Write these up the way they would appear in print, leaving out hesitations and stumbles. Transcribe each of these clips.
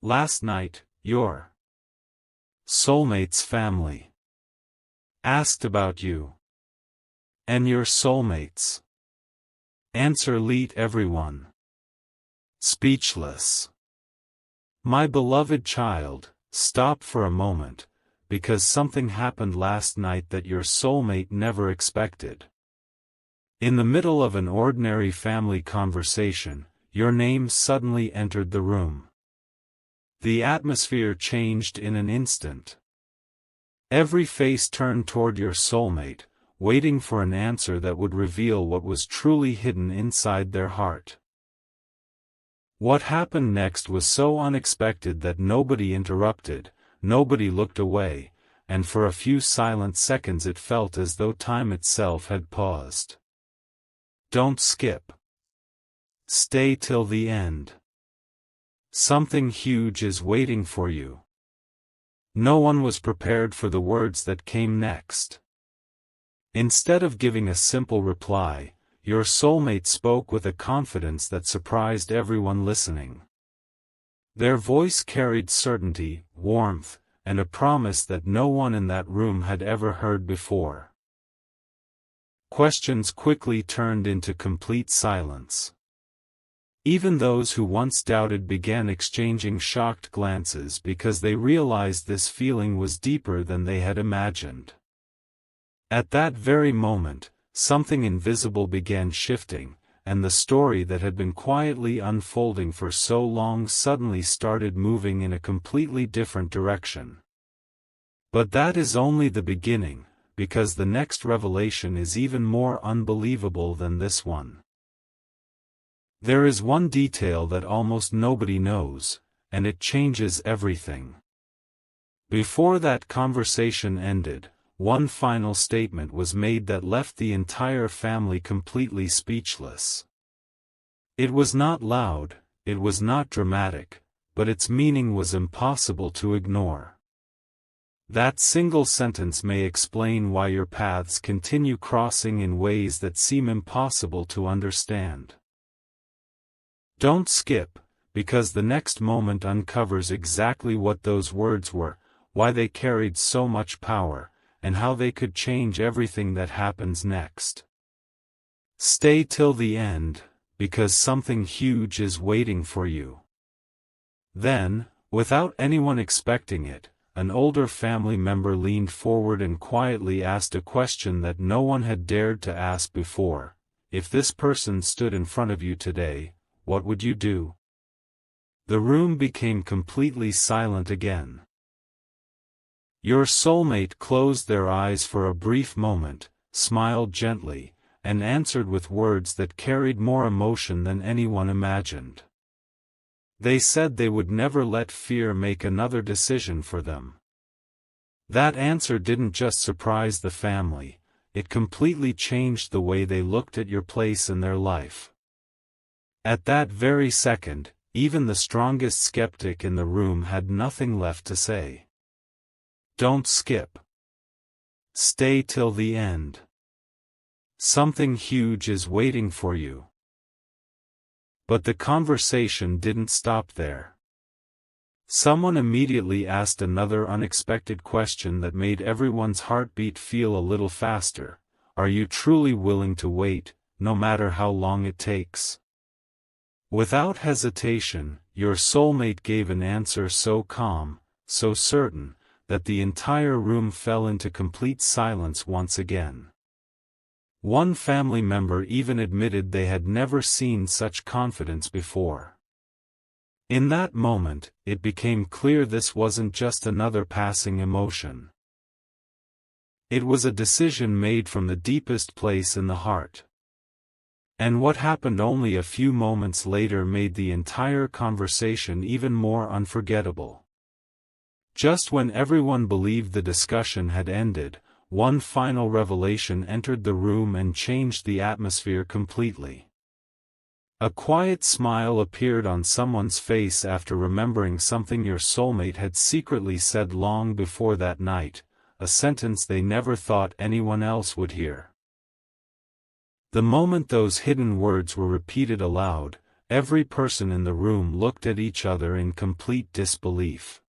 Last night, your soulmate's family asked about you and your soulmates. Answer: LEET. Everyone speechless. My beloved child, stop for a moment, because something happened last night that your soulmate never expected. In the middle of an ordinary family conversation, your name suddenly entered the room. The atmosphere changed in an instant. Every face turned toward your soulmate, waiting for an answer that would reveal what was truly hidden inside their heart. What happened next was so unexpected that nobody interrupted, nobody looked away, and for a few silent seconds it felt as though time itself had paused. Don't skip. Stay till the end. Something huge is waiting for you. No one was prepared for the words that came next. Instead of giving a simple reply, your soulmate spoke with a confidence that surprised everyone listening. Their voice carried certainty, warmth, and a promise that no one in that room had ever heard before. Questions quickly turned into complete silence. Even those who once doubted began exchanging shocked glances because they realized this feeling was deeper than they had imagined. At that very moment, something invisible began shifting, and the story that had been quietly unfolding for so long suddenly started moving in a completely different direction. But that is only the beginning, because the next revelation is even more unbelievable than this one. There is one detail that almost nobody knows, and it changes everything. Before that conversation ended, one final statement was made that left the entire family completely speechless. It was not loud, it was not dramatic, but its meaning was impossible to ignore. That single sentence may explain why your paths continue crossing in ways that seem impossible to understand. Don't skip, because the next moment uncovers exactly what those words were, why they carried so much power, and how they could change everything that happens next. Stay till the end, because something huge is waiting for you. Then, without anyone expecting it, an older family member leaned forward and quietly asked a question that no one had dared to ask before. If this person stood in front of you today, what would you do? The room became completely silent again. Your soulmate closed their eyes for a brief moment, smiled gently, and answered with words that carried more emotion than anyone imagined. They said they would never let fear make another decision for them. That answer didn't just surprise the family, it completely changed the way they looked at your place in their life. At that very second, even the strongest skeptic in the room had nothing left to say. Don't skip. Stay till the end. Something huge is waiting for you. But the conversation didn't stop there. Someone immediately asked another unexpected question that made everyone's heartbeat feel a little faster. Are you truly willing to wait, no matter how long it takes? Without hesitation, your soulmate gave an answer so calm, so certain, that the entire room fell into complete silence once again. One family member even admitted they had never seen such confidence before. In that moment, it became clear this wasn't just another passing emotion. It was a decision made from the deepest place in the heart. And what happened only a few moments later made the entire conversation even more unforgettable. Just when everyone believed the discussion had ended, one final revelation entered the room and changed the atmosphere completely. A quiet smile appeared on someone's face after remembering something your soulmate had secretly said long before that night, a sentence they never thought anyone else would hear. The moment those hidden words were repeated aloud, every person in the room looked at each other in complete disbelief.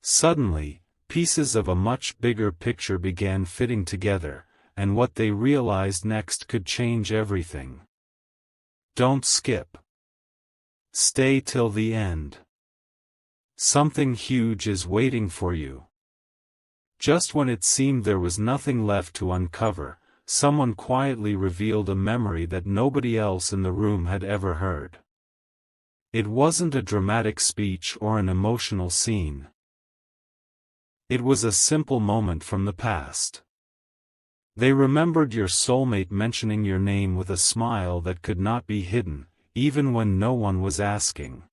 Suddenly, pieces of a much bigger picture began fitting together, and what they realized next could change everything. Don't skip. Stay till the end. Something huge is waiting for you. Just when it seemed there was nothing left to uncover, someone quietly revealed a memory that nobody else in the room had ever heard. It wasn't a dramatic speech or an emotional scene. It was a simple moment from the past. They remembered your soulmate mentioning your name with a smile that could not be hidden, even when no one was asking.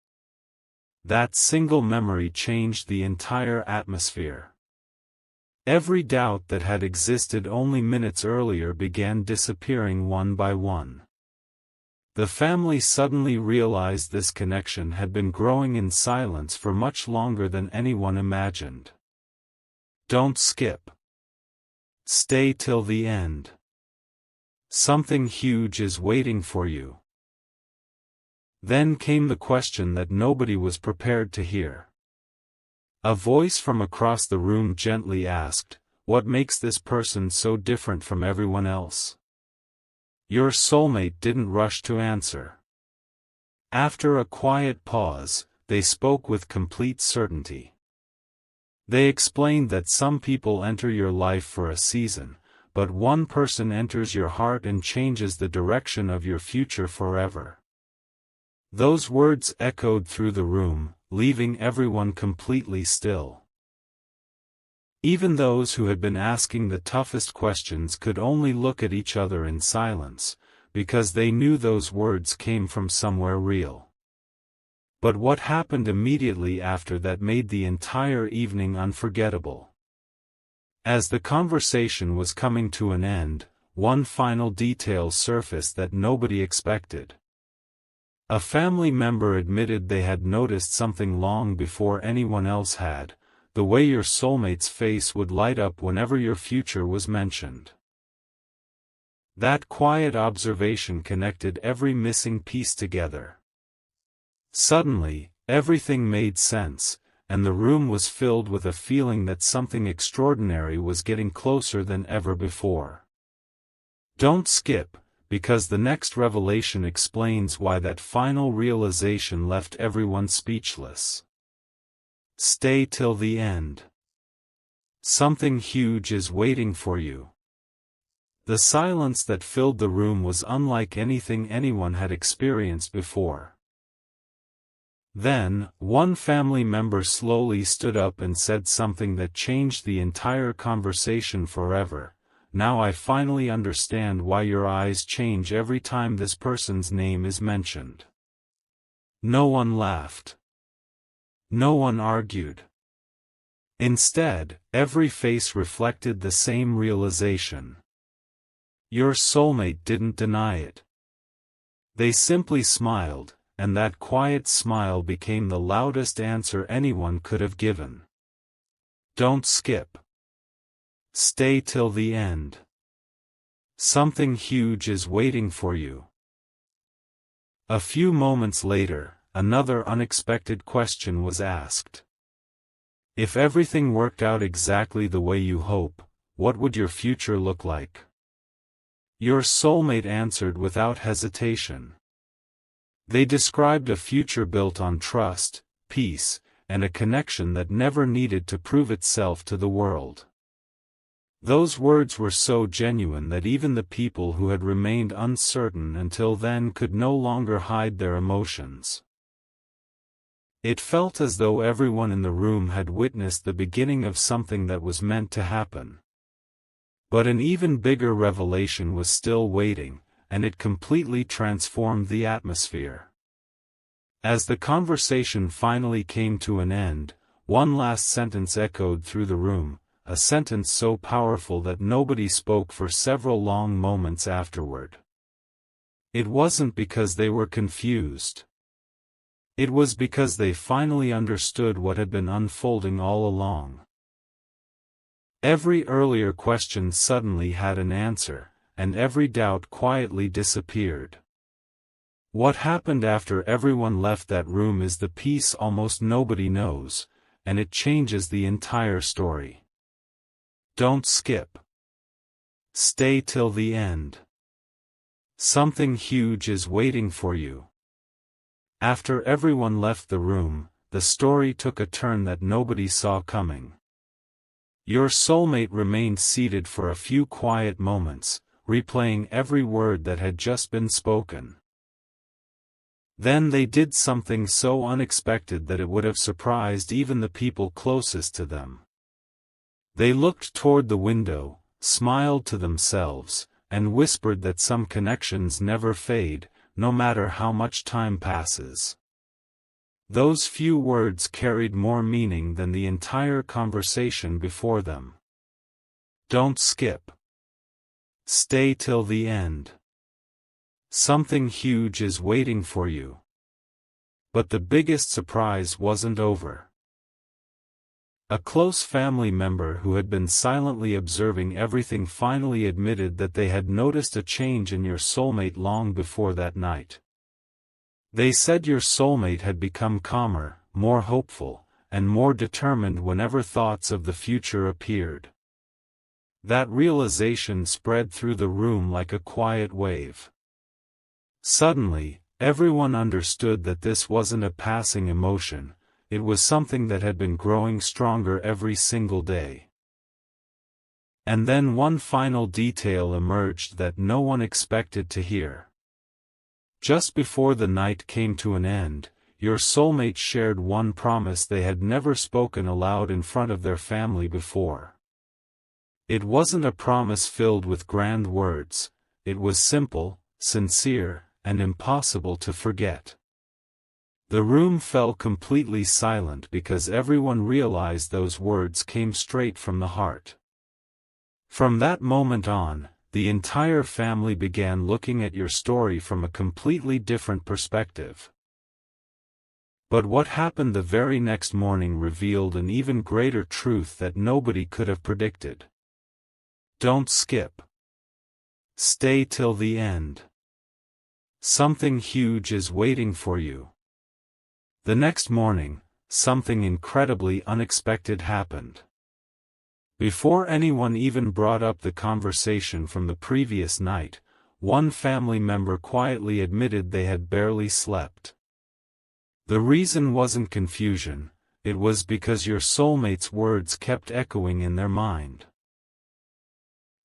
That single memory changed the entire atmosphere. Every doubt that had existed only minutes earlier began disappearing one by one. The family suddenly realized this connection had been growing in silence for much longer than anyone imagined. Don't skip. Stay till the end. Something huge is waiting for you. Then came the question that nobody was prepared to hear. A voice from across the room gently asked, "What makes this person so different from everyone else?" Your soulmate didn't rush to answer. After a quiet pause, they spoke with complete certainty. They explained that some people enter your life for a season, but one person enters your heart and changes the direction of your future forever. Those words echoed through the room, leaving everyone completely still. Even those who had been asking the toughest questions could only look at each other in silence, because they knew those words came from somewhere real. But what happened immediately after that made the entire evening unforgettable. As the conversation was coming to an end, one final detail surfaced that nobody expected. A family member admitted they had noticed something long before anyone else had, the way your soulmate's face would light up whenever your future was mentioned. That quiet observation connected every missing piece together. Suddenly, everything made sense, and the room was filled with a feeling that something extraordinary was getting closer than ever before. Don't skip, because the next revelation explains why that final realization left everyone speechless. Stay till the end. Something huge is waiting for you. The silence that filled the room was unlike anything anyone had experienced before. Then, one family member slowly stood up and said something that changed the entire conversation forever. "Now I finally understand why your eyes change every time this person's name is mentioned." No one laughed. No one argued. Instead, every face reflected the same realization. Your soulmate didn't deny it. They simply smiled, and that quiet smile became the loudest answer anyone could have given. Don't skip. Stay till the end. Something huge is waiting for you. A few moments later, another unexpected question was asked. If everything worked out exactly the way you hope, what would your future look like? Your soulmate answered without hesitation. They described a future built on trust, peace, and a connection that never needed to prove itself to the world. Those words were so genuine that even the people who had remained uncertain until then could no longer hide their emotions. It felt as though everyone in the room had witnessed the beginning of something that was meant to happen. But an even bigger revelation was still waiting, and it completely transformed the atmosphere. As the conversation finally came to an end, one last sentence echoed through the room, a sentence so powerful that nobody spoke for several long moments afterward. It wasn't because they were confused. It was because they finally understood what had been unfolding all along. Every earlier question suddenly had an answer, and every doubt quietly disappeared. What happened after everyone left that room is the piece almost nobody knows, and it changes the entire story. Don't skip. Stay till the end. Something huge is waiting for you. After everyone left the room, the story took a turn that nobody saw coming. Your soulmate remained seated for a few quiet moments, replaying every word that had just been spoken. Then they did something so unexpected that it would have surprised even the people closest to them. They looked toward the window, smiled to themselves, and whispered that some connections never fade, no matter how much time passes. Those few words carried more meaning than the entire conversation before them. Don't skip. Stay till the end. Something huge is waiting for you. But the biggest surprise wasn't over. A close family member who had been silently observing everything finally admitted that they had noticed a change in your soulmate long before that night. They said your soulmate had become calmer, more hopeful, and more determined whenever thoughts of the future appeared. That realization spread through the room like a quiet wave. Suddenly, everyone understood that this wasn't a passing emotion, it was something that had been growing stronger every single day. And then one final detail emerged that no one expected to hear. Just before the night came to an end, your soulmate shared one promise they had never spoken aloud in front of their family before. It wasn't a promise filled with grand words, it was simple, sincere, and impossible to forget. The room fell completely silent because everyone realized those words came straight from the heart. From that moment on, the entire family began looking at your story from a completely different perspective. But what happened the very next morning revealed an even greater truth that nobody could have predicted. Don't skip. Stay till the end. Something huge is waiting for you. The next morning, something incredibly unexpected happened. Before anyone even brought up the conversation from the previous night, one family member quietly admitted they had barely slept. The reason wasn't confusion, it was because your soulmate's words kept echoing in their mind.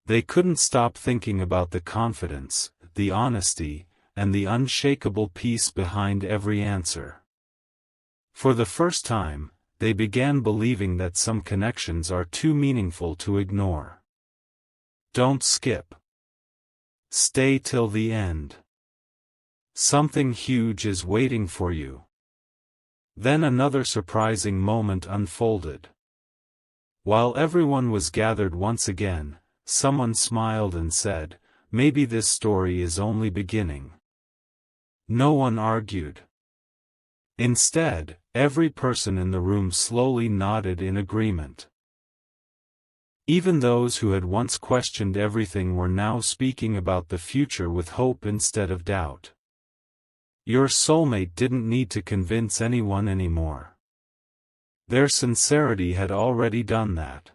They couldn't stop thinking about the confidence, the honesty, and the unshakable peace behind every answer. For the first time, they began believing that some connections are too meaningful to ignore. Don't skip. Stay till the end. Something huge is waiting for you. Then another surprising moment unfolded. While everyone was gathered once again, someone smiled and said, "Maybe this story is only beginning." No one argued. Instead, every person in the room slowly nodded in agreement. Even those who had once questioned everything were now speaking about the future with hope instead of doubt. Your soulmate didn't need to convince anyone anymore. Their sincerity had already done that.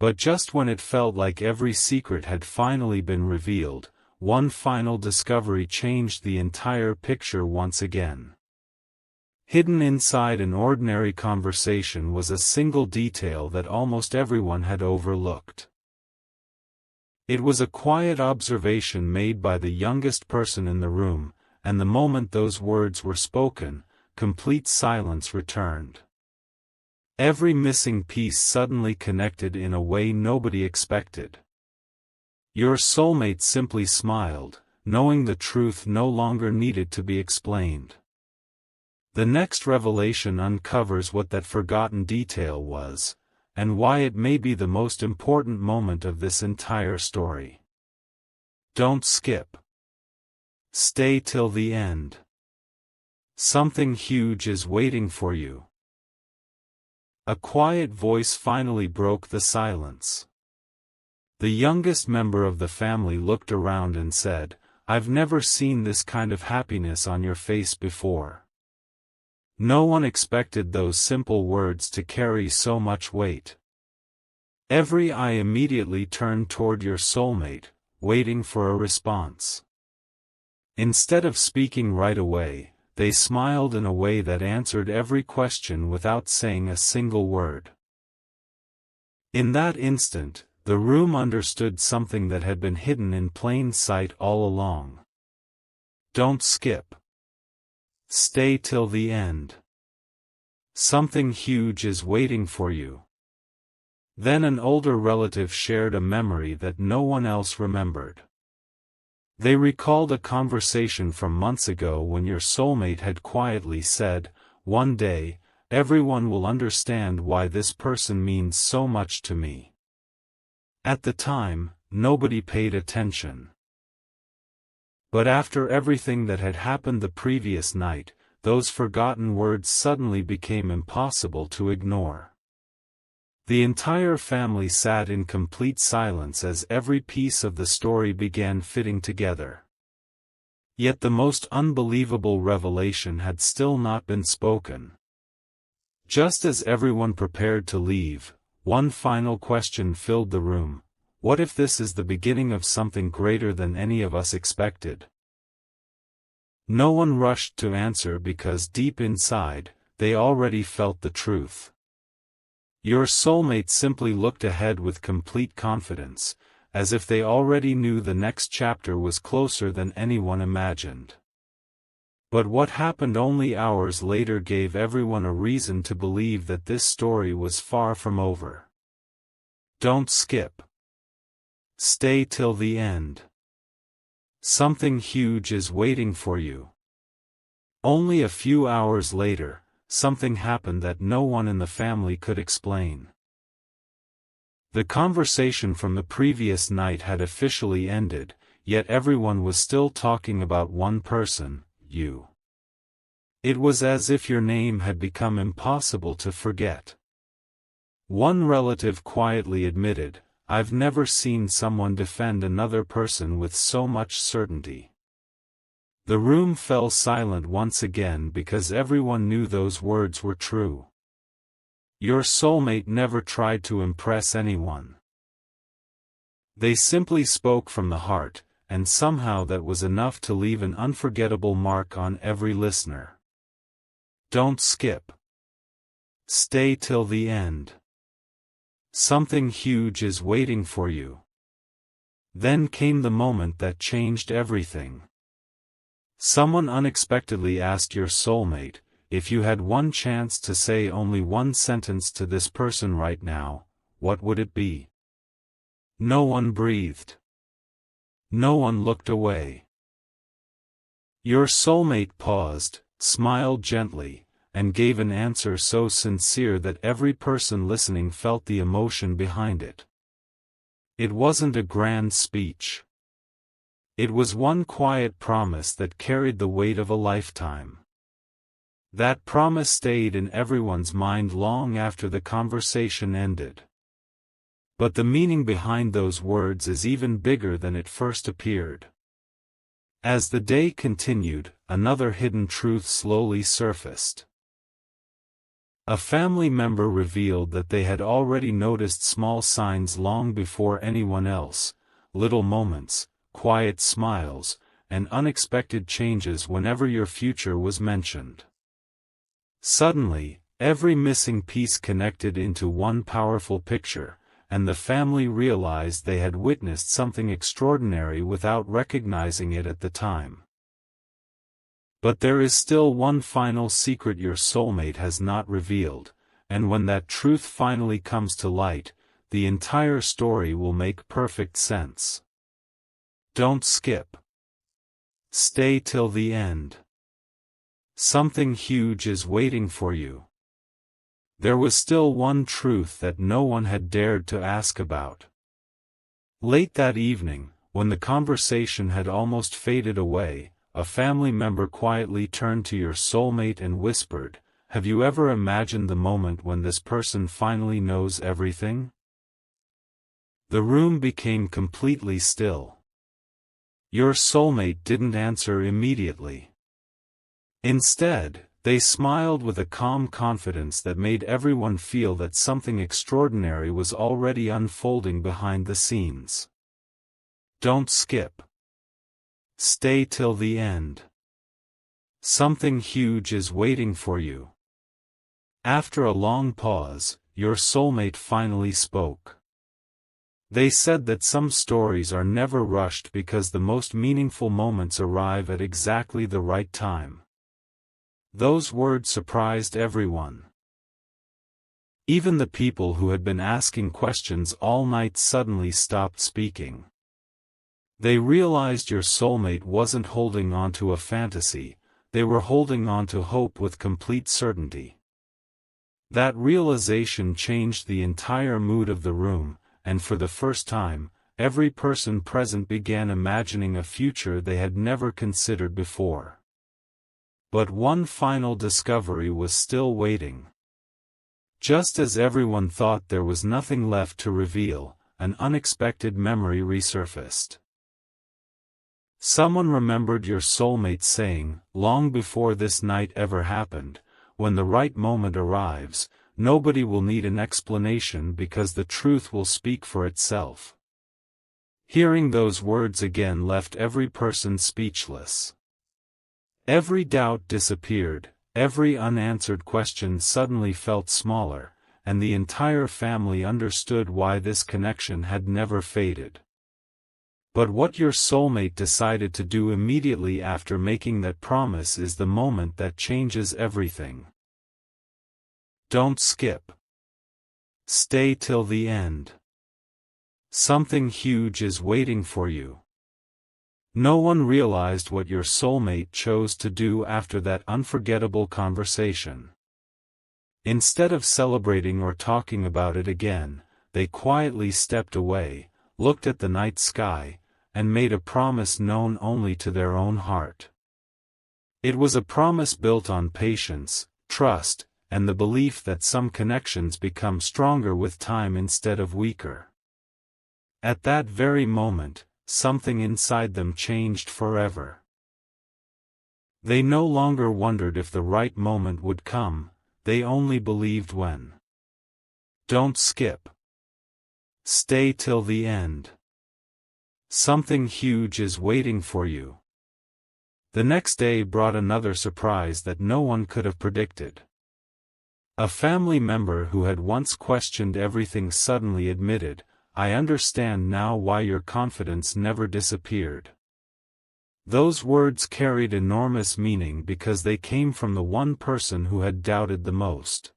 But just when it felt like every secret had finally been revealed, one final discovery changed the entire picture once again. Hidden inside an ordinary conversation was a single detail that almost everyone had overlooked. It was a quiet observation made by the youngest person in the room, and the moment those words were spoken, complete silence returned. Every missing piece suddenly connected in a way nobody expected. Your soulmate simply smiled, knowing the truth no longer needed to be explained. The next revelation uncovers what that forgotten detail was, and why it may be the most important moment of this entire story. Don't skip. Stay till the end. Something huge is waiting for you. A quiet voice finally broke the silence. The youngest member of the family looked around and said, I've never seen this kind of happiness on your face before." No one expected those simple words to carry so much weight. Every eye immediately turned toward your soulmate, waiting for a response. Instead of speaking right away, they smiled in a way that answered every question without saying a single word. In that instant, the room understood something that had been hidden in plain sight all along. Don't skip. Stay till the end. Something huge is waiting for you. Then an older relative shared a memory that no one else remembered. They recalled a conversation from months ago when your soulmate had quietly said, "One day, everyone will understand why this person means so much to me." At the time, nobody paid attention. But after everything that had happened the previous night, those forgotten words suddenly became impossible to ignore. The entire family sat in complete silence as every piece of the story began fitting together. Yet the most unbelievable revelation had still not been spoken. Just as everyone prepared to leave, one final question filled the room: what if this is the beginning of something greater than any of us expected? No one rushed to answer because deep inside, they already felt the truth. Your soulmate simply looked ahead with complete confidence, as if they already knew the next chapter was closer than anyone imagined. But what happened only hours later gave everyone a reason to believe that this story was far from over. Don't skip. Stay till the end. Something huge is waiting for you. Only a few hours later, something happened that no one in the family could explain. The conversation from the previous night had officially ended, yet everyone was still talking about one person, you. It was as if your name had become impossible to forget. One relative quietly admitted, "I've never seen someone defend another person with so much certainty." The room fell silent once again because everyone knew those words were true. Your soulmate never tried to impress anyone. They simply spoke from the heart, and somehow that was enough to leave an unforgettable mark on every listener. Don't skip. Stay till the end. Something huge is waiting for you. Then came the moment that changed everything. Someone unexpectedly asked your soulmate, "If you had one chance to say only one sentence to this person right now, what would it be?" No one breathed. No one looked away. Your soulmate paused, smiled gently, and gave an answer so sincere that every person listening felt the emotion behind it. It wasn't a grand speech. It was one quiet promise that carried the weight of a lifetime. That promise stayed in everyone's mind long after the conversation ended. But the meaning behind those words is even bigger than it first appeared. As the day continued, another hidden truth slowly surfaced. A family member revealed that they had already noticed small signs long before anyone else, little moments, quiet smiles, and unexpected changes whenever your future was mentioned. Suddenly, every missing piece connected into one powerful picture, and the family realized they had witnessed something extraordinary without recognizing it at the time. But there is still one final secret your soulmate has not revealed, and when that truth finally comes to light, the entire story will make perfect sense. Don't skip. Stay till the end. Something huge is waiting for you. There was still one truth that no one had dared to ask about. Late that evening, when the conversation had almost faded away, a family member quietly turned to your soulmate and whispered, "Have you ever imagined the moment when this person finally knows everything?" The room became completely still. Your soulmate didn't answer immediately. Instead, they smiled with a calm confidence that made everyone feel that something extraordinary was already unfolding behind the scenes. Don't skip. Stay till the end. Something huge is waiting for you. After a long pause, your soulmate finally spoke. They said that some stories are never rushed because the most meaningful moments arrive at exactly the right time. Those words surprised everyone. Even the people who had been asking questions all night suddenly stopped speaking. They realized your soulmate wasn't holding on to a fantasy, they were holding on to hope with complete certainty. That realization changed the entire mood of the room, and for the first time, every person present began imagining a future they had never considered before. But one final discovery was still waiting. Just as everyone thought there was nothing left to reveal, an unexpected memory resurfaced. Someone remembered your soulmate saying, long before this night ever happened, when the right moment arrives, nobody will need an explanation because the truth will speak for itself. Hearing those words again left every person speechless. Every doubt disappeared, every unanswered question suddenly felt smaller, and the entire family understood why this connection had never faded. But what your soulmate decided to do immediately after making that promise is the moment that changes everything. Don't skip. Stay till the end. Something huge is waiting for you. No one realized what your soulmate chose to do after that unforgettable conversation. Instead of celebrating or talking about it again, they quietly stepped away, looked at the night sky, and made a promise known only to their own heart. It was a promise built on patience, trust, and the belief that some connections become stronger with time instead of weaker. At that very moment, something inside them changed forever. They no longer wondered if the right moment would come, they only believed when. Don't skip. Stay till the end. Something huge is waiting for you. The next day brought another surprise that no one could have predicted. A family member who had once questioned everything suddenly admitted, "I understand now why your confidence never disappeared." Those words carried enormous meaning because they came from the one person who had doubted the most.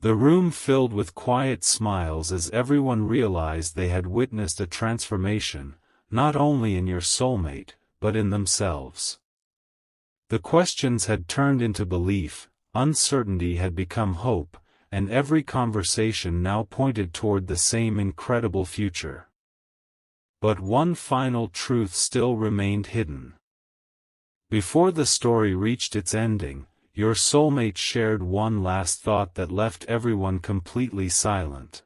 The room filled with quiet smiles as everyone realized they had witnessed a transformation, not only in your soulmate, but in themselves. The questions had turned into belief, uncertainty had become hope, and every conversation now pointed toward the same incredible future. But one final truth still remained hidden. Before the story reached its ending, your soulmate shared one last thought that left everyone completely silent.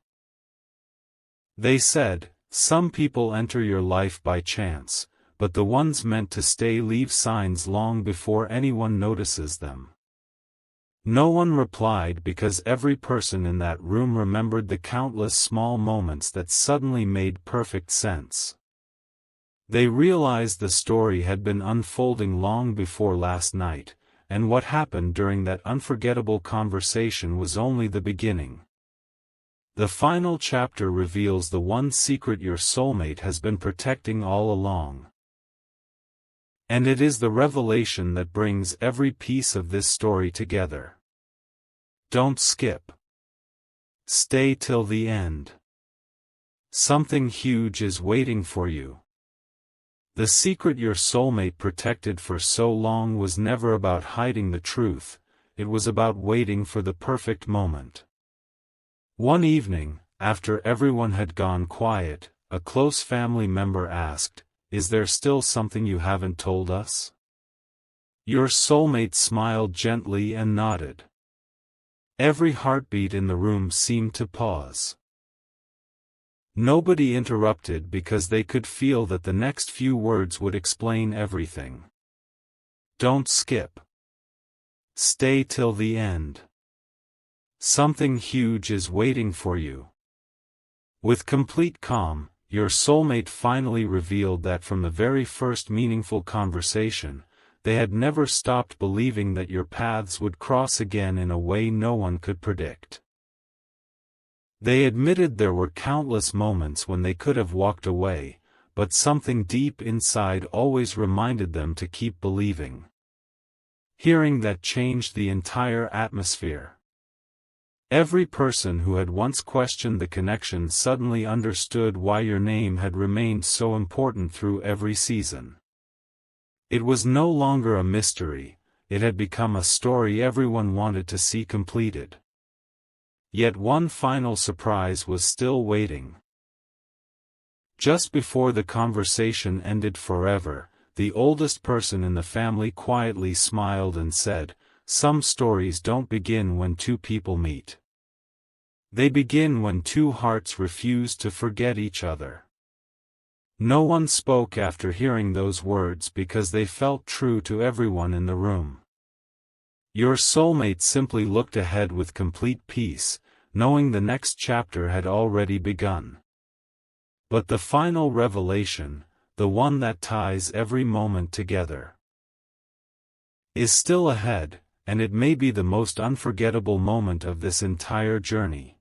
They said, "Some people enter your life by chance, but the ones meant to stay leave signs long before anyone notices them." No one replied because every person in that room remembered the countless small moments that suddenly made perfect sense. They realized the story had been unfolding long before last night, and what happened during that unforgettable conversation was only the beginning. The final chapter reveals the one secret your soulmate has been protecting all along. And it is the revelation that brings every piece of this story together. Don't skip. Stay till the end. Something huge is waiting for you. The secret your soulmate protected for so long was never about hiding the truth, it was about waiting for the perfect moment. One evening, after everyone had gone quiet, a close family member asked, "Is there still something you haven't told us?" Your soulmate smiled gently and nodded. Every heartbeat in the room seemed to pause. Nobody interrupted because they could feel that the next few words would explain everything. Don't skip. Stay till the end. Something huge is waiting for you. With complete calm, your soulmate finally revealed that from the very first meaningful conversation, they had never stopped believing that your paths would cross again in a way no one could predict. They admitted there were countless moments when they could have walked away, but something deep inside always reminded them to keep believing. Hearing that changed the entire atmosphere. Every person who had once questioned the connection suddenly understood why your name had remained so important through every season. It was no longer a mystery, it had become a story everyone wanted to see completed. Yet one final surprise was still waiting. Just before the conversation ended forever, the oldest person in the family quietly smiled and said, "Some stories don't begin when two people meet. They begin when two hearts refuse to forget each other." No one spoke after hearing those words because they felt true to everyone in the room. Your soulmate simply looked ahead with complete peace, knowing the next chapter had already begun. But the final revelation, the one that ties every moment together, is still ahead, and it may be the most unforgettable moment of this entire journey.